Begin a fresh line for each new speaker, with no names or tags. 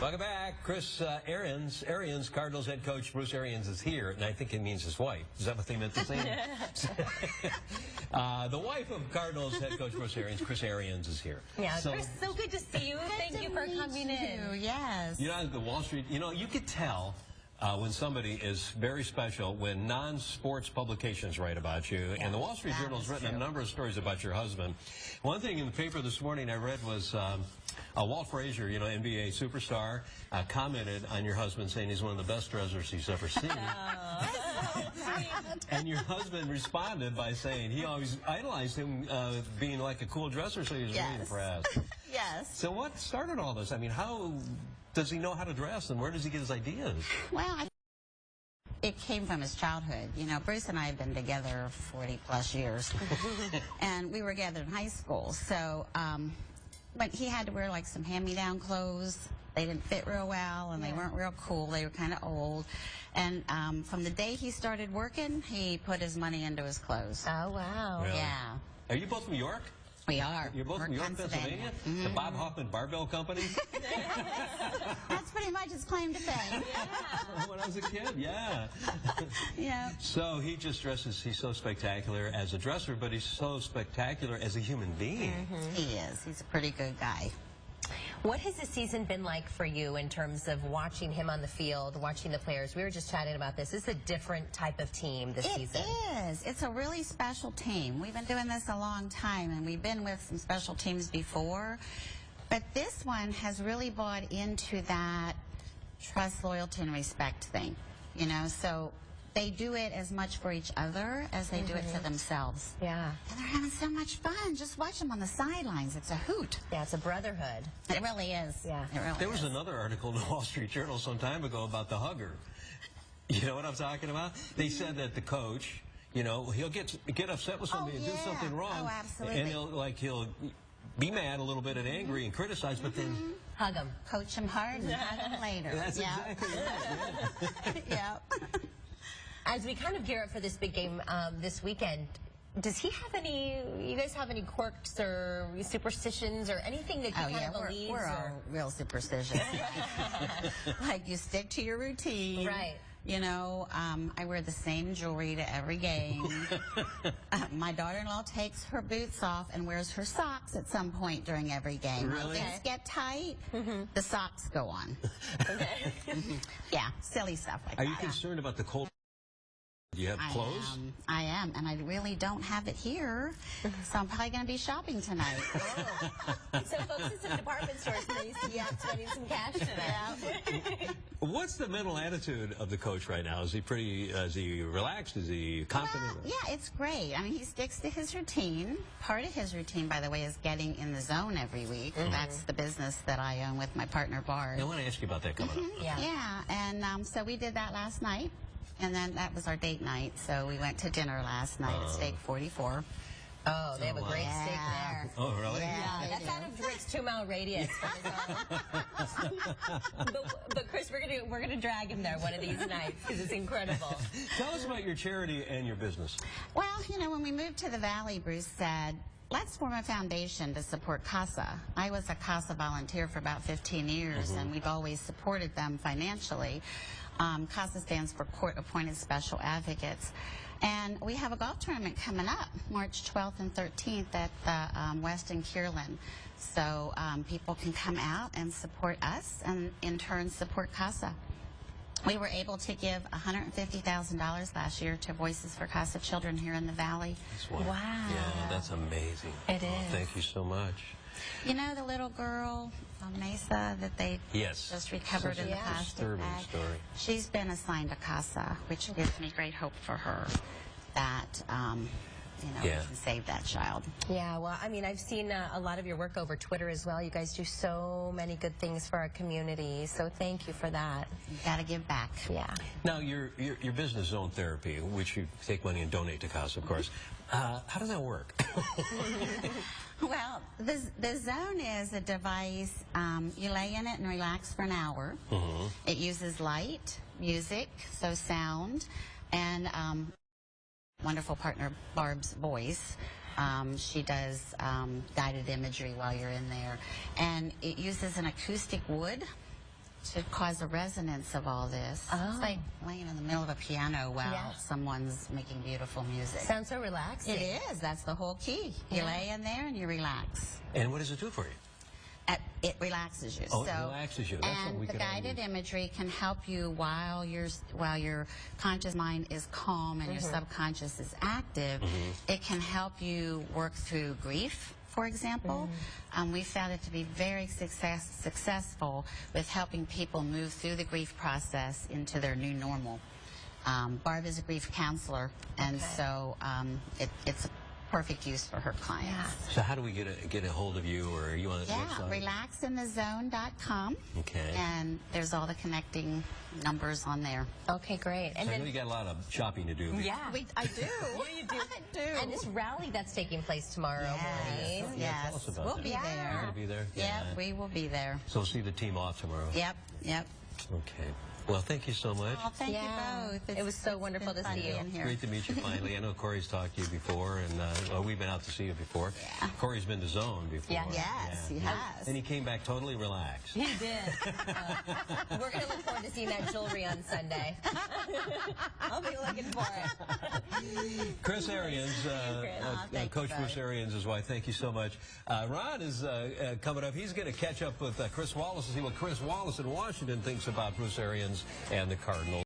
Welcome back. Chris Arians, Cardinals head coach Bruce Arians is here, and I think it means his wife. Is that what they meant to say? The wife of Cardinals head coach Bruce Arians, Chris Arians, is here.
Yeah, Chris, so good to see you. Thank you for coming in.
Yes.
You know, the Wall Street, you could tell when somebody is very special when non-sports publications write about you. Yeah, and the Wall Street Journal has written a number of stories about your husband. One thing in the paper this morning I read was Walt Frazier, NBA superstar, commented on your husband saying he's one of the best dressers he's ever seen. And your husband responded by saying he always idolized him being like a cool dresser, so he was really impressed.
Yes.
So what started all this? I mean, how does he know how to dress, and where does he get his ideas?
Well, it came from his childhood. Bruce and I have been together 40-plus years, and we were together in high school. So, but he had to wear like some hand-me-down clothes. They didn't fit real well, and they weren't real cool. They were kind of old. And from the day he started working, he put his money into his clothes.
Oh, wow.
Really?
Yeah.
Are you both from York?
We are.
You're both from York, Pennsylvania? The Bob Hoffman Barbell Company?
That's pretty much his claim to fame.
Yeah. When I was a kid, yeah.
Yeah.
So he just dresses, he's so spectacular as a dresser, but he's so spectacular as a human being.
He is. He's a pretty good guy.
What has the season been like for you in terms of watching him on the field, watching the players? We were just chatting about this. This is a different type of team this season.
It is. It's a really special team. We've been doing this a long time, and we've been with some special teams before. But this one has really bought into that trust, loyalty, and respect thing. So they do it as much for each other as they do it for themselves.
Yeah.
And they're having so much fun. Just watch them on the sidelines. It's a hoot.
Yeah, it's a brotherhood.
It really is.
Yeah.
It really
There was another article in the Wall Street Journal some time ago about the hugger. You know what I'm talking about? They said that the coach, he'll get upset with somebody and do something wrong.
Oh, absolutely.
And he'll be mad a little bit and angry and criticize, but then
hug him.
Coach him hard and hug him later.
That's exactly right.
Yeah.
As we kind of gear up for this big game this weekend, does he have you guys have any quirks or superstitions or anything that he kind of believes?
We're all real superstitious. Like you stick to your routine.
Right.
I wear the same jewelry to every game. My daughter-in-law takes her boots off and wears her socks at some point during every game.
Really?
Things get tight, the socks go on. Yeah, silly stuff like that.
Are you concerned about the cold? Do you have clothes?
I am, and I really don't have it here, so I'm probably going to be shopping tonight.
So folks in some department stores may see you spending some cash tonight.
What's the mental attitude of the coach right now? Is he relaxed? Is he confident?
Well, yeah, it's great. I mean, he sticks to his routine. Part of his routine, by the way, is getting in the zone every week. That's the business that I own with my partner, Bart.
I want to ask you about that coming up.
Yeah, and so we did that last night. And then that was our date night, so we went to dinner last night at Steak 44.
Oh, they have a great steak there.
Oh, really?
Yeah, that's out of Rick's 2-mile radius. but Chris, we're gonna drag him there one of these nights because it's incredible.
Tell us about your charity and your business.
Well, when we moved to the Valley, Bruce said, let's form a foundation to support CASA. I was a CASA volunteer for about 15 years, and we've always supported them financially. CASA stands for Court Appointed Special Advocates. And we have a golf tournament coming up, March 12th and 13th at the Westin Kierland. So people can come out and support us and in turn support CASA. We were able to give $150,000 last year to Voices for CASA Children here in the Valley.
Wow.
Yeah, that's amazing.
It is.
Thank you so much.
The little girl from Mesa that they just recovered in the plastic bag.
Story.
She's been assigned to CASA, which gives me great hope for her that, we can save that child.
Yeah, well, I mean, I've seen a lot of your work over Twitter as well. You guys do so many good things for our community, so thank you for that.
You got to give back.
Yeah.
Now, your business, Zone Therapy, which you take money and donate to CASA, of course. How does that work?
Well, the Zone is a device, you lay in it and relax for an hour. It uses light, music, so sound, and wonderful partner Barb's voice. She does guided imagery while you're in there. And it uses an acoustic wood to cause a resonance of all this.
Oh.
It's like laying in the middle of a piano while
Yeah.
someone's making beautiful music.
Sounds so relaxing.
It is. That's the whole key. You
Yeah.
lay in there and you relax.
And what does it do for you?
It relaxes you.
Oh, it relaxes you. That's what
and
we
the
could all
guided
use.
imagery can help you while your conscious mind is calm and your subconscious is active. It can help you work through grief, for example. We found it to be very successful with helping people move through the grief process into their new normal. Barb is a grief counselor, and so it's a perfect use for her clients.
Yeah.
So how do we get a hold of you, or you want to?
Yeah, relaxinthezone.com.
Okay.
And there's all the connecting numbers on there.
Okay, great. And
I know you got a lot of shopping to do.
yeah.
I do.
Yeah, you do.
I do.
And this rally that's taking place tomorrow morning.
Yes,
Yeah, tell us about
we'll
that.
be
Yeah.
there.
You're going to be there?
Yep, we will be there.
So we'll see the team off tomorrow.
Yep.
Okay. Well, thank you so much.
Well, thank
Yeah.
you both.
It was so
it's
wonderful
been
to
fun
see you.
being here.
Great to meet you finally. I know Corey's talked to you before, and well, we've been out to see you before.
Yeah.
Corey's been to Zone before.
Yeah.
Yes, he has.
And he came back totally relaxed.
He did. We're going to look forward to seeing that jewelry on Sunday. I'll be looking for it.
Chris Arians,
thank
Coach
you,
Bruce
buddy.
Arians is why. Thank you so much. Ron is coming up. He's going to catch up with Chris Wallace to see what Chris Wallace in Washington thinks about Bruce Arians and the Cardinals.